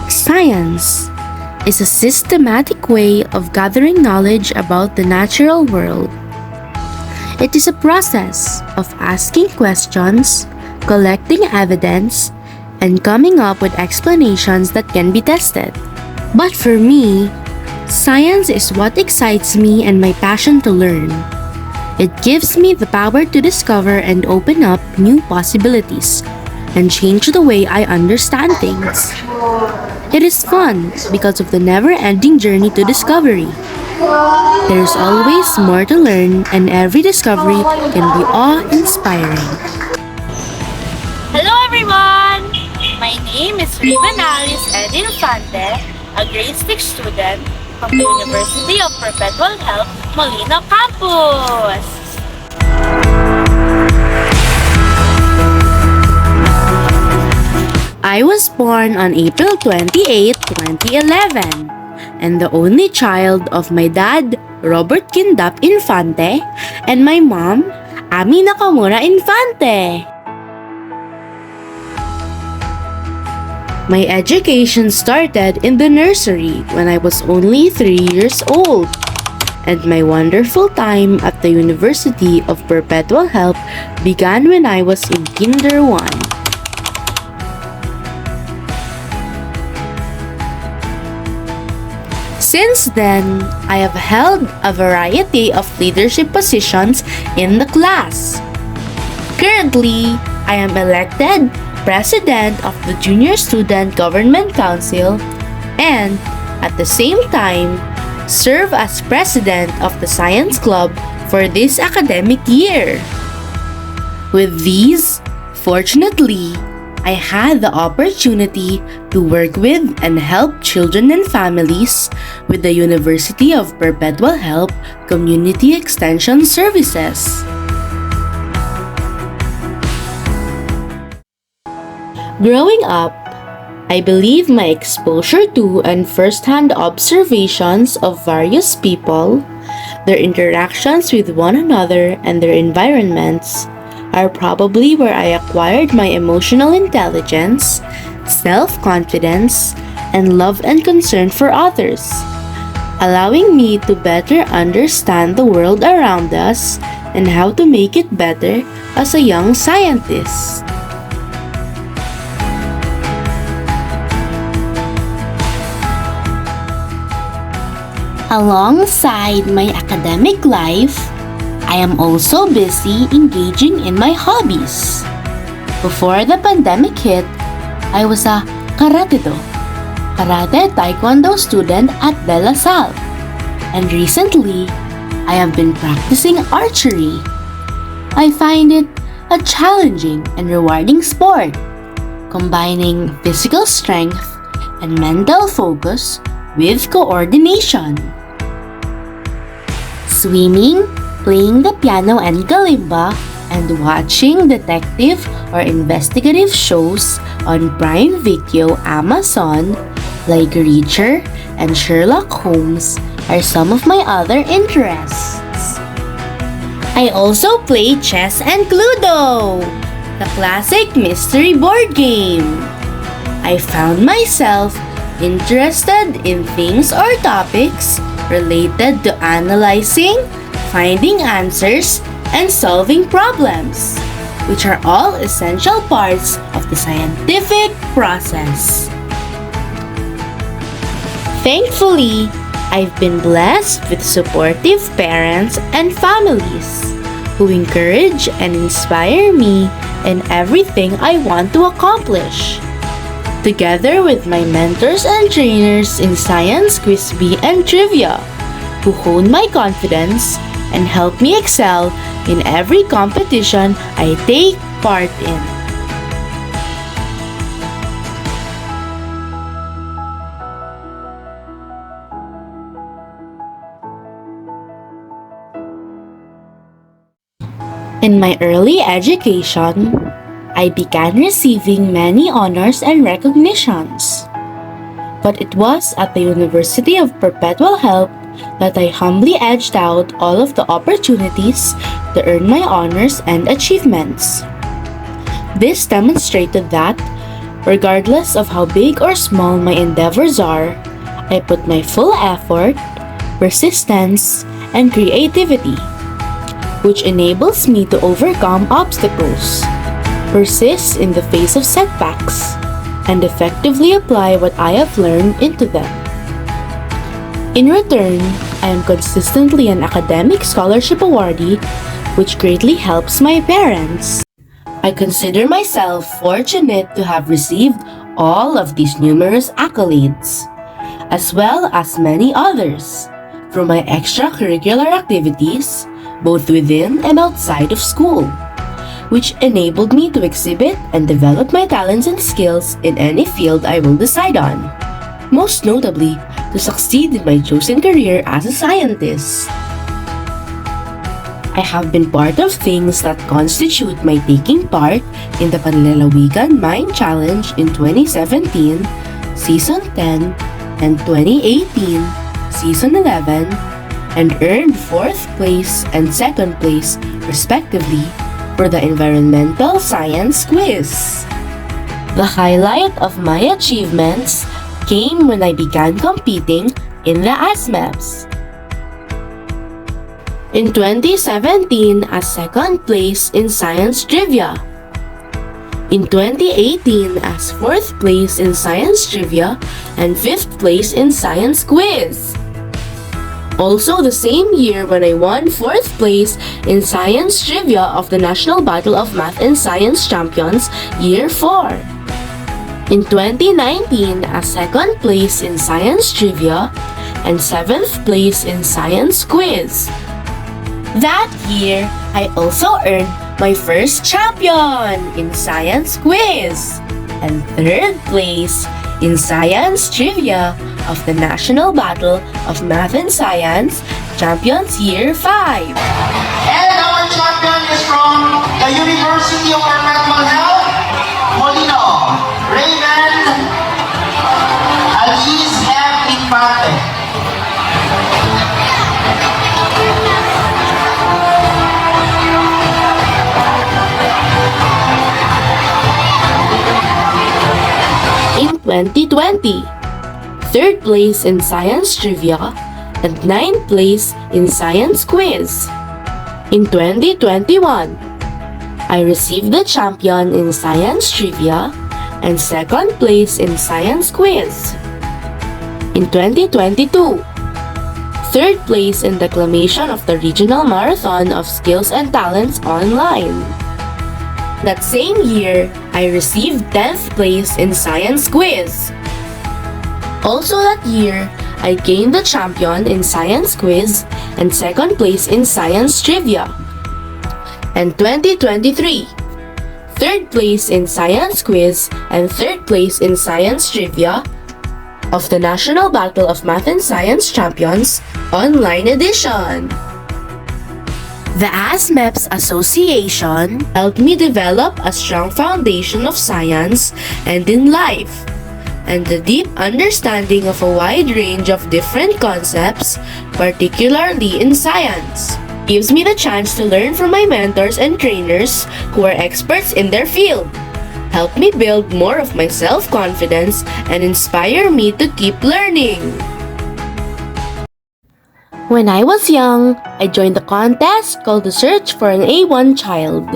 Science is a systematic way of gathering knowledge about the natural world. It is a process of asking questions, collecting evidence, and coming up with explanations that can be tested. But for me, science is what excites me and my passion to learn. It gives me the power to discover and open up new possibilities and change the way I understand things. It is fun because of the never-ending journey to discovery. There's always more to learn, and every discovery can be awe-inspiring. Hello everyone! My name is Raven Alice Edin Infante, a grade 6 student from the University of Perpetual Help, Molino Campus. I was born on April 28, 2011, and the only child of my dad, Robert Kindap Infante, and my mom, Ami Nakamura Infante. My education started in the nursery when I was only 3 years old, and my wonderful time at the University of Perpetual Help began when I was in Kinder 1. Since then, I have held a variety of leadership positions in the class. Currently, I am elected President of the Junior Student Government Council and, at the same time, serve as President of the Science Club for this academic year. With these, fortunately, I had the opportunity to work with and help children and families with the University of Perpetual Help Community Extension Services. Growing up, I believe my exposure to and first-hand observations of various people, their interactions with one another and their environments, are probably where I acquired my emotional intelligence, self-confidence, and love and concern for others, allowing me to better understand the world around us and how to make it better as a young scientist. Alongside my academic life, I am also busy engaging in my hobbies. Before the pandemic hit, I was a karate taekwondo student at De La Salle. And recently, I have been practicing archery. I find it a challenging and rewarding sport, combining physical strength and mental focus with coordination. Swimming, playing the piano and kalimba, and watching detective or investigative shows on Prime Video Amazon like Reacher and Sherlock Holmes are some of my other interests. I also play chess and Cluedo, the classic mystery board game. I found myself interested in things or topics related to analyzing, finding answers, and solving problems, which are all essential parts of the scientific process. Thankfully, I've been blessed with supportive parents and families who encourage and inspire me in everything I want to accomplish. Together with my mentors and trainers in science, quiz bee, and trivia, who hone my confidence and help me excel in every competition I take part in. In my early education, I began receiving many honors and recognitions. But it was at the University of Perpetual Help that I humbly edged out all of the opportunities to earn my honors and achievements. This demonstrated that Regardless of how big or small my endeavors are, I put my full effort, persistence, and creativity, which enables me to overcome obstacles, persist in the face of setbacks, and effectively apply what I have learned into them. In return, I am consistently an academic scholarship awardee, which greatly helps my parents. I consider myself fortunate to have received all of these numerous accolades, as well as many others, from my extracurricular activities, both within and outside of school, which enabled me to exhibit and develop my talents and skills in any field I will decide on, most notably to succeed in my chosen career as a scientist. I have been part of things that constitute my taking part in the Panlalawigan Mind Challenge in 2017, Season 10, and 2018, Season 11, and earned 4th place and 2nd place, respectively, for the Environmental Science Quiz. The highlight of my achievements came when I began competing in the ASMEPS. In 2017 as 2nd place in Science Trivia. In 2018 as 4th place in Science Trivia and 5th place in Science Quiz. Also the same year when I won 4th place in Science Trivia of the National Battle of Math and Science Champions Year 4. In 2019 as 2nd place in Science Trivia and 7th place in Science Quiz. That year, I also earned my first champion in Science Quiz and 3rd place in Science Trivia of the National Battle of Math and Science Champions Year 5. And our champion is from the University of Perpetual Health, Molino, Raven Alice F. Infante. In 2020, 3rd place in Science Trivia and 9th place in Science Quiz. In 2021, I received the champion in Science Trivia and 2nd place in Science Quiz. In 2022, 3rd place in declamation of the Regional Marathon of Skills and Talents online. That same year, I received 10th place in Science Quiz. Also that year, I gained the champion in Science Quiz and 2nd place in Science Trivia. And 2023, 3rd place in Science Quiz and 3rd place in Science Trivia of the National Battle of Math and Science Champions Online Edition. The ASMEPS Association helped me develop a strong foundation of science and in life, and the deep understanding of a wide range of different concepts, particularly in science. Gives me the chance to learn from my mentors and trainers who are experts in their field. Help me build more of my self-confidence and inspire me to keep learning. When I was young, I joined a contest called the Search for an A1 Child.